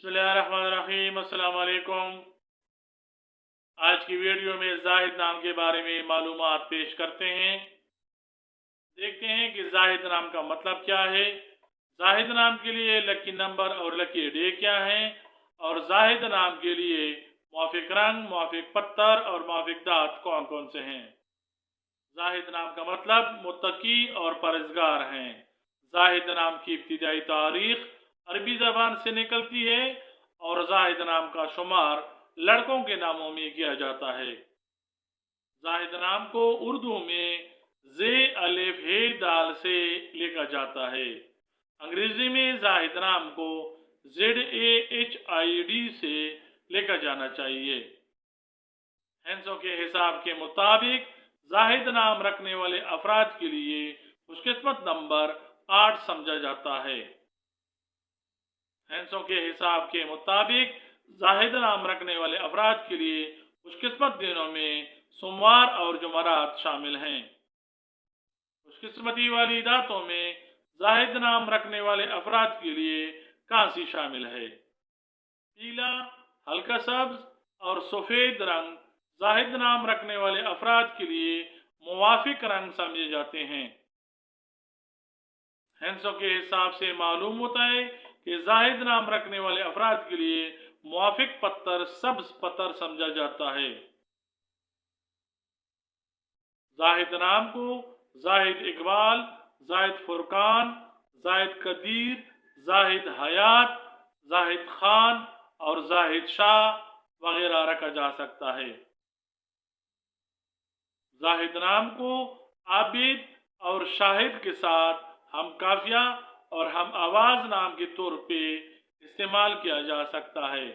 बिस्मिल्लाहिर्रहमानिर्रहीम। अस्सलाम वालेकुम। आज की वीडियो में जाहिद नाम के बारे में मालूमात पेश करते हैं। देखते हैं कि जाहिद नाम का मतलब क्या है, जाहिद नाम के लिए लकी नंबर और लकी डे क्या है, और जाहिद नाम के लिए मुआफिक रंग, मुआफिक पत्थर और मुआफिक दांत कौन कौन से हैं। जाहिद नाम का मतलब मुत्तकी और परहेजगार हैं। जाहिद नाम की इब्तिदाई तारीख अरबी ज़बान से निकलती है और जाहिद नाम का शुमार लड़कों के नामों में किया जाता है। जाहिद नाम को उर्दू में जे अलिफ हे दाल से लिखा जाता है। अंग्रेजी में जाहिद नाम को ZAHID से लिखा जाना चाहिए। हैंसों के हिसाब के मुताबिक जाहिद नाम रखने वाले अफराद के लिए खुशकिस्मत नंबर 8 समझा जाता है। हैंसों के हिसाब के मुताबिक जाहिद नाम रखने वाले अफराद के लिए खुशकिस्मत दिनों में सोमवार और जुमरात शामिल हैं। खुशकिस्मती वाली दातों में जाहिद नाम रखने वाले अफराद के लिए कांसी शामिल है। पीला, हल्का सब्ज और सफ़ेद रंग जाहिद नाम रखने वाले अफराद के लिए मुवाफिक रंग समझे जाते हैं। हैंसों के हिसाब से मालूम होता है कि जाहिद नाम रखने वाले अफराद के लिए मुवाफिक पत्थर सब्ज पत्थर समझा जाता है। जाहिद नाम को जाहिद इकबाल, जाहिद फुरकान, जाहिद कदीर, जाहिद हयात, जाहिद खान और जाहिद शाह वगैरह रखा जा सकता है। जाहिद नाम को आबिद और शाहिद के साथ हम काफिया और हम आवाज नाम के तौर पे इस्तेमाल किया जा सकता है।